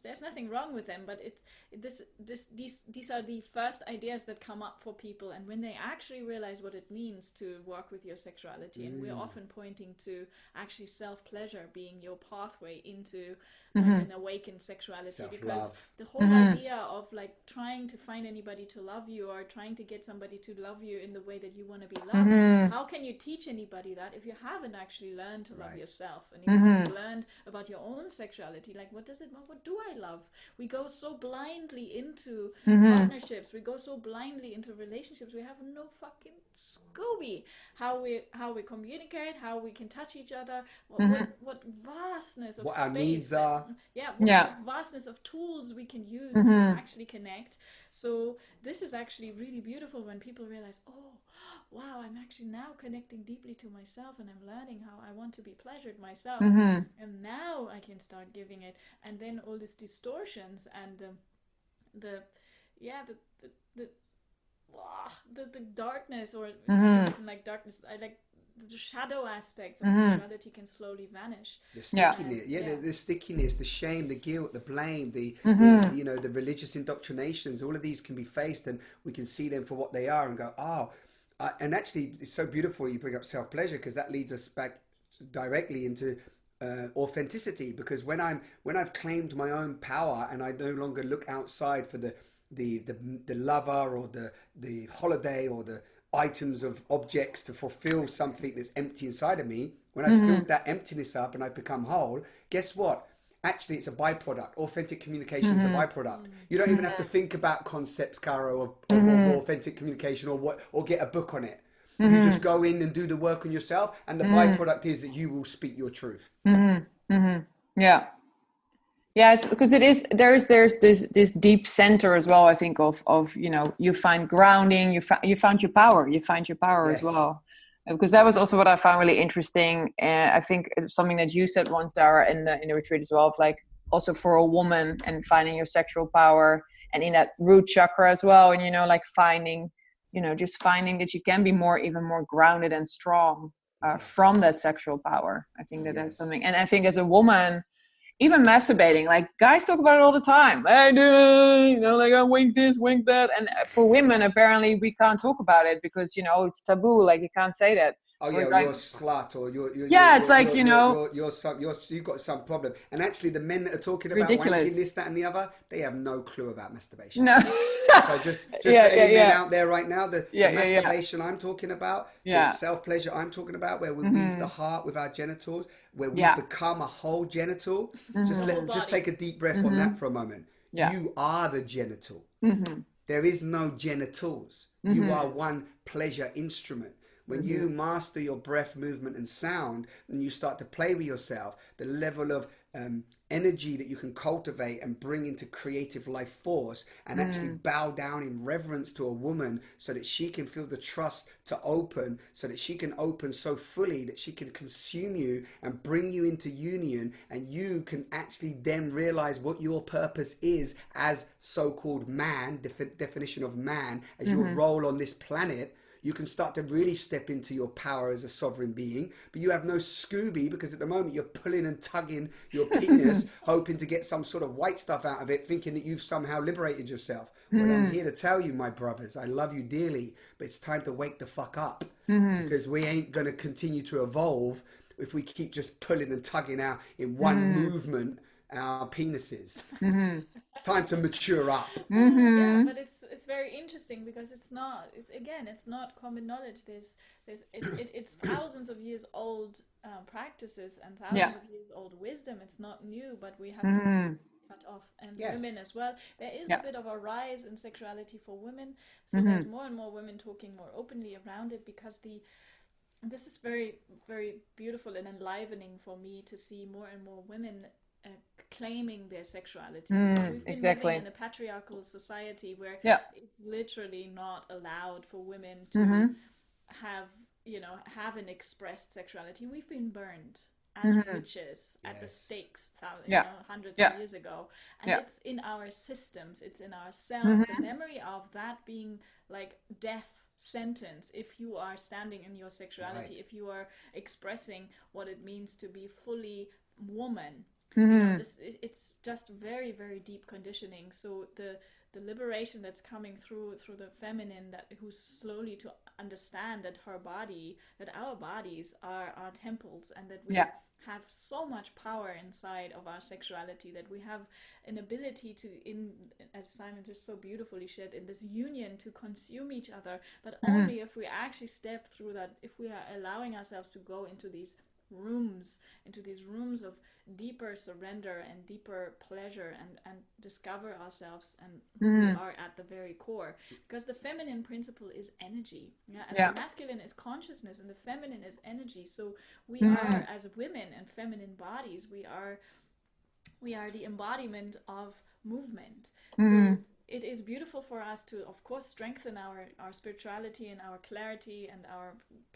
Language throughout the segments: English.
there's nothing wrong with them, but these are the first ideas that come up for people, and when they actually realize what it means to work with your sexuality, and we're often pointing to actually self-pleasure being your pathway into like an awakened sexuality. Self-love. Because the whole idea of like trying to find anybody to love you, or trying to get somebody to love you in the way that you want to be loved, how can you teach anybody that if you haven't actually learned to love yourself, and if you haven't learned about your own sexuality? Like, what do I love? We go so blindly into partnerships, we go so blindly into relationships, we have no fucking Scooby how we communicate, how we can touch each other, what vastness of what space our needs are. what vastness of tools we can use to actually connect. So this is actually really beautiful when people realize, oh wow, I'm actually now connecting deeply to myself, and I'm learning how I want to be pleasured myself, and now I can start giving it. And then all these distortions and the darkness, or I don't even like darkness, I like the shadow aspects of sexuality can slowly vanish. The stickiness, the stickiness, the shame, the guilt, the blame, the the religious indoctrinations, all of these can be faced, and we can see them for what they are and go, oh. And actually, it's so beautiful you bring up self-pleasure, because that leads us back directly into authenticity. Because when I've claimed my own power, and I no longer look outside for the lover, or the holiday, or the items of objects to fulfill something that's empty inside of me, when I've filled that emptiness up and I've become whole, guess what? Actually, it's a byproduct. Authentic communication is a byproduct. You don't even have to think about concepts, Caro, of authentic communication, or get a book on it. You just go in and do the work on yourself, and the byproduct is that you will speak your truth. Yeah, it's because there's this deep center as well. I think of you find grounding, you found your power, as well. Because that was also what I found really interesting. I think it's something that you said once, Dara, in the retreat as well, of like also for a woman and finding your sexual power, and in that root chakra as well. And, like finding that you can be even more grounded and strong from that sexual power. I think that's something. And I think as a woman, even masturbating, like guys talk about it all the time. I do, like I wink this, wink that. And for women, apparently we can't talk about it because, it's taboo. Like you can't say that. Oh yeah, you're a slut, or you've got some problem. And actually, the men that are talking about wanking this, that, and the other, they have no clue about masturbation. No. So just for any men out there right now, the masturbation I'm talking about, the self-pleasure I'm talking about, where we weave the heart with our genitals, where we become a whole genital. Just take a deep breath on that for a moment. You are the genital. There is no genitals. You are one pleasure instrument. When you master your breath, movement, and sound, and you start to play with yourself, the level of energy that you can cultivate and bring into creative life force, and actually bow down in reverence to a woman so that she can feel the trust to open, so that she can open so fully that she can consume you and bring you into union, and you can actually then realize what your purpose is as so-called man, definition of man, as your role on this planet. You can start to really step into your power as a sovereign being, but you have no Scooby, because at the moment you're pulling and tugging your penis, hoping to get some sort of white stuff out of it, thinking that you've somehow liberated yourself. Well, I'm here to tell you, my brothers, I love you dearly, but it's time to wake the fuck up, because we ain't going to continue to evolve if we keep just pulling and tugging out in one movement our penises. It's time to mature up. Yeah, but it's very interesting because it's not common knowledge. It's thousands of years old practices and thousands of years old wisdom. It's not new, but we have to cut off. And women as well. There is a bit of a rise in sexuality for women, so there's more and more women talking more openly around it, because this is very, very beautiful and enlivening for me to see more and more women claiming their sexuality. We've been living in a patriarchal society where it's literally not allowed for women to have an expressed sexuality. We've been burned as witches at the stakes hundreds of years ago, and it's in our systems, it's in our cells. The memory of that being like death sentence if you are standing in your sexuality, if you are expressing what it means to be fully woman. It's just very, very deep conditioning. So the liberation that's coming through the feminine, that who's slowly to understand that our bodies are our temples, and that we have so much power inside of our sexuality, that we have an ability to, as Simon just so beautifully shared, in this union to consume each other, but only if we actually step through that, if we are allowing ourselves to go into these rooms of deeper surrender and deeper pleasure, and discover ourselves and who we are at the very core. Because the feminine principle is energy, the masculine is consciousness and the feminine is energy. So we are, as women and feminine bodies, we are the embodiment of movement. So it is beautiful for us to, of course, strengthen our spirituality and our clarity and our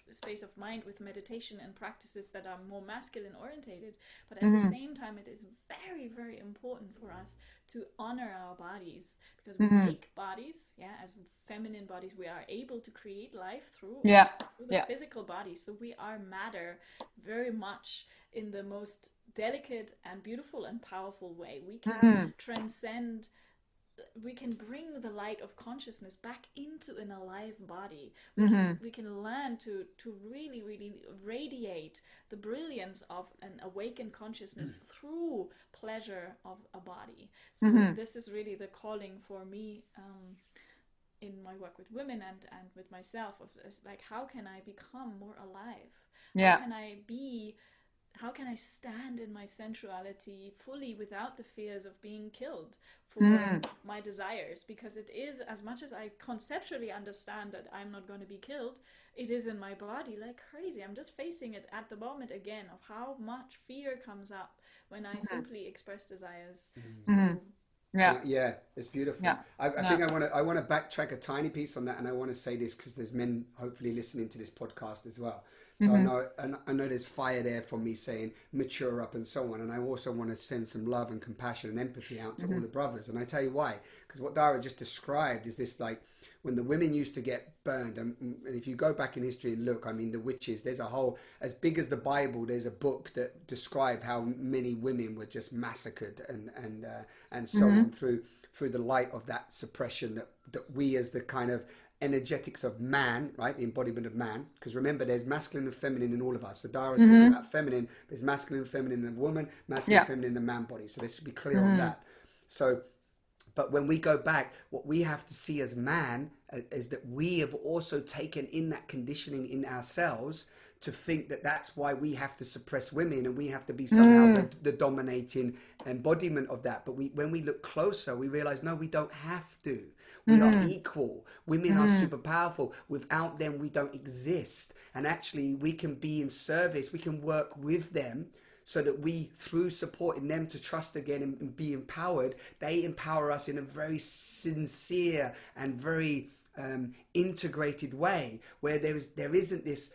space of mind with meditation and practices that are more masculine orientated. But at the same time, it is very, very important for us to honor our bodies, because we make bodies, as feminine bodies. We are able to create life through the physical body. So we are matter very much in the most delicate and beautiful and powerful way. We can transcend, we can bring the light of consciousness back into an alive body. We can learn to really, really radiate the brilliance of an awakened consciousness through pleasure of a body. So this is really the calling for me in my work with women and with myself, of like, how can I become more alive? How can I stand in my sensuality fully without the fears of being killed for my desires? Because it is, as much as I conceptually understand that I'm not going to be killed, it is in my body like crazy. I'm just facing it at the moment again, of how much fear comes up when I simply express desires. Yeah, it's beautiful. I think I want to backtrack a tiny piece on that, and I want to say this because there's men hopefully listening to this podcast as well. So I know there's fire there from me saying mature up and so on, and I also want to send some love and compassion and empathy out to all the brothers. And I tell you why, because what Dara just described is this, like, when the women used to get burned, and if you go back in history and look, I mean, the witches, there's a whole, as big as the Bible, there's a book that described how many women were just massacred and so on through the light of that suppression that we, as the kind of energetics of man, right, the embodiment of man, because remember, there's masculine and feminine in all of us. So Dara's talking about feminine, there's masculine and feminine in a woman, masculine and feminine in a man body. So let's be clear on that. So, but when we go back, what we have to see as man is that we have also taken in that conditioning in ourselves to think that that's why we have to suppress women and we have to be somehow the dominating embodiment of that. But when we look closer, we realize, no, we don't have to. We are equal. Women are super powerful. Without them, we don't exist. And actually, we can be in service. We can work with them so that we, through supporting them to trust again and be empowered, they empower us in a very sincere and very integrated way, where there isn't this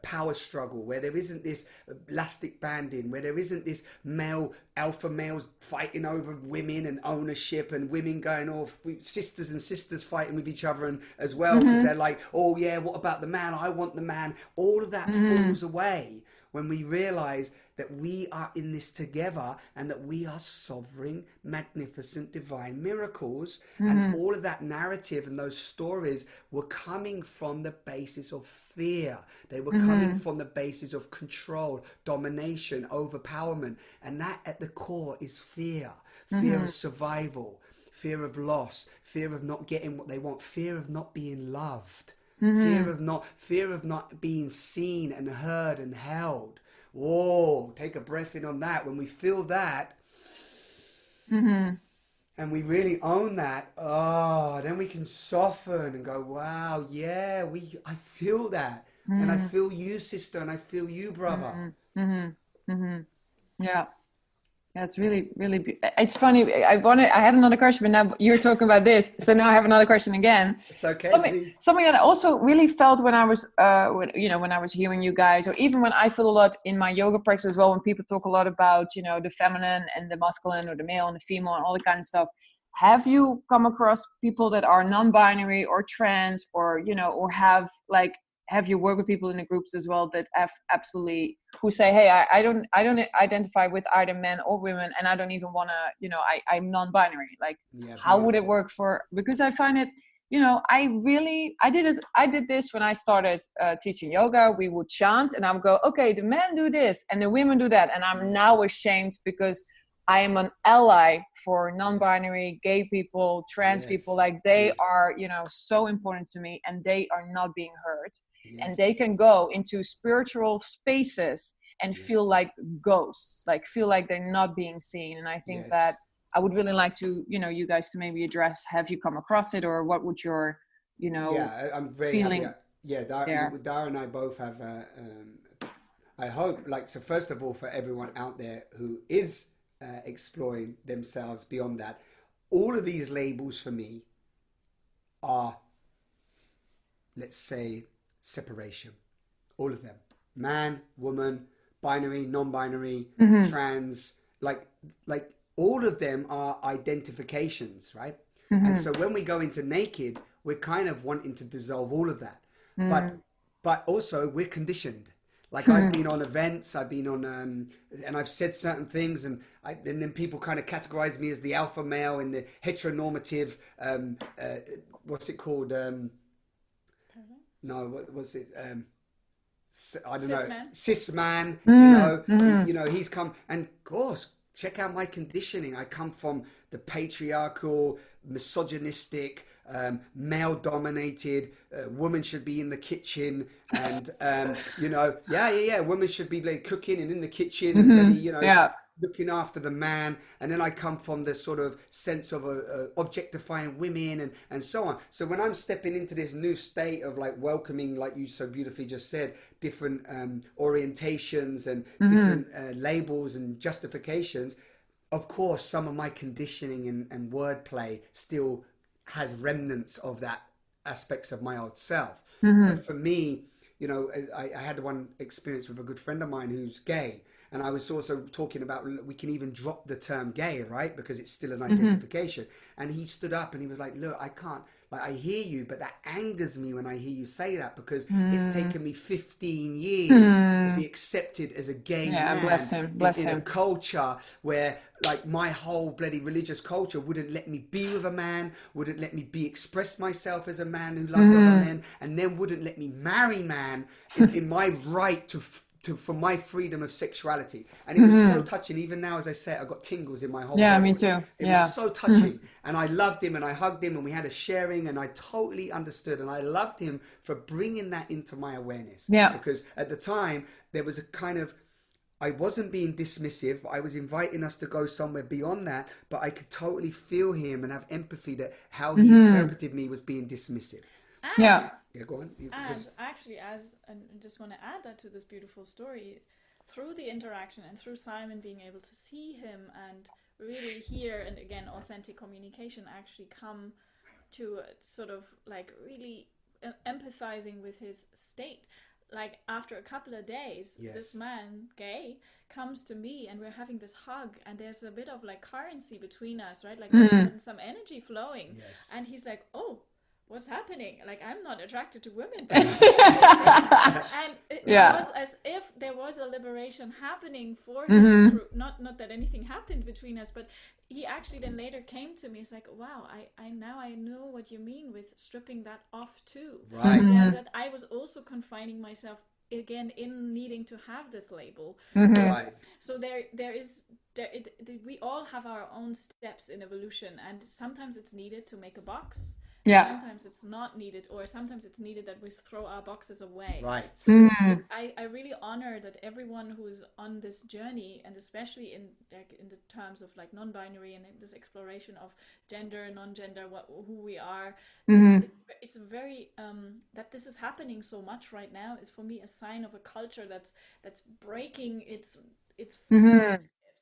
power struggle, where there isn't this elastic banding, where there isn't this alpha males fighting over women and ownership, and women going off, sisters and sisters fighting with each other and as well, because they're like, oh yeah, what about the man? I want the man. All of that falls away when we realize that we are in this together and that we are sovereign, magnificent, divine miracles. And all of that narrative and those stories were coming from the basis of fear. They were coming from the basis of control, domination, overpowerment. And that at the core is fear. Fear of survival, fear of loss, fear of not getting what they want, fear of not being loved. Fear of not being seen and heard and held. Whoa, take a breath in on that. When we feel that, and we really own that, then we can soften and go, wow, yeah, I feel that. And I feel you, sister, and I feel you, brother. Yeah. That's really, really, it's funny. I had another question, but now you're talking about this. So now I have another question again. It's okay. Something that I also really felt when I was, when I was hearing you guys, or even when I feel a lot in my yoga practice as well, when people talk a lot about, the feminine and the masculine, or the male and the female and all that kind of stuff. Have you come across people that are non-binary or trans, or, or have like have you work with people in the groups as well that have absolutely, who say, hey, I don't identify with either men or women, and I don't even want to, you know, I'm non-binary. Like, how would it work for, because I find it, you know, I did this when I started teaching yoga. We would chant and I would go, okay, the men do this and the women do that. And I'm now ashamed because I am an ally for non-binary, gay people, trans people. Like, they are, you know, so important to me, and they are not being heard. And they can go into spiritual spaces and feel like ghosts, like feel like they're not being seen. And I think that I would really like to, you know, you guys to maybe address, have you come across it, or what would your, you know, I'm very feeling happy. Yeah, Dara and I both have, I hope, like, so first of all, for everyone out there who is exploring themselves beyond that, all of these labels for me are, let's say, separation. All of them. Man, woman, binary, non-binary, trans, like all of them are identifications, right? And so when we go into naked, we're kind of wanting to dissolve all of that. But also we're conditioned. Like, I've been on events, I've been on, and I've said certain things, and then people kind of categorize me as the alpha male in the heteronormative, what's it called? No, what's it? I don't know. Cis man, you know, he's come, and of course, check out my conditioning. I come from the patriarchal, misogynistic, male dominated, women should be in the kitchen, and you know, women should be like cooking and in the kitchen, and ready, you know, looking after the man. And then I come from the sort of sense of objectifying women and so on. So when I'm stepping into this new state of like welcoming, like you so beautifully just said, different orientations and different labels and justifications, of course some of my conditioning and wordplay still has remnants of that aspects of my old self. But for me, you know, I had one experience with a good friend of mine who's gay, and I was also talking about, we can even drop the term gay, right? Because it's still an identification. And he stood up and he was like, look, I can't, like, I hear you, but that angers me when I hear you say that, because it's taken me 15 years to be accepted as a gay man in a culture where, like, my whole bloody religious culture wouldn't let me be with a man, wouldn't let me express myself as a man who loves other men, and then wouldn't let me marry man in my right to for my freedom of sexuality. And it was so touching. Even now, as I say, I got tingles in my whole body. Me too. It was so touching. And I loved him, and I hugged him, and we had a sharing, and I totally understood. And I loved him for bringing that into my awareness. Because at the time, there was a kind of, I wasn't being dismissive, but I was inviting us to go somewhere beyond that. But I could totally feel him and have empathy that how he interpreted me was being dismissive. And, go on. And actually, and I just want to add that to this beautiful story, through the interaction and through Simon being able to see him and really hear, and again, authentic communication, actually come to sort of like really empathizing with his state. Like, after a couple of days, this man, gay, comes to me and we're having this hug, and there's a bit of like currency between us, right? Like some energy flowing. And he's like, oh, what's happening? Like, I'm not attracted to women. And it was as if there was a liberation happening for him through, not that anything happened between us, but he actually then later came to me. He's like, wow, I now I know what you mean with stripping that off too. Right. That I was also confining myself again in needing to have this label. So we all have our own steps in evolution, and sometimes it's needed to make a box. Sometimes it's not needed, or sometimes it's needed that we throw our boxes away. Right. I really honor that everyone who's on this journey, and especially in the terms of like non-binary and this exploration of gender, non-gender, who we are, it's very that this is happening so much right now is for me a sign of a culture that's breaking its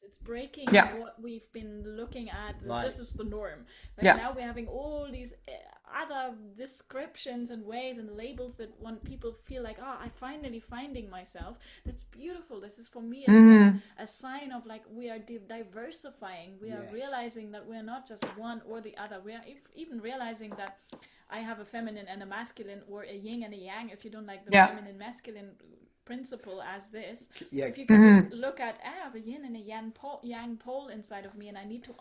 It's breaking what we've been looking at. Right. This is the norm. Like now we're having all these other descriptions and ways and labels that want people feel like, I finally finding myself. That's beautiful. This is for me a sign of like we are diversifying. We are realizing that we're not just one or the other. We are even realizing that I have a feminine and a masculine, or a yin and a yang, if you don't like the feminine masculine principle as this. If you can just look at I have a yin and a yang pole inside of me, and I need to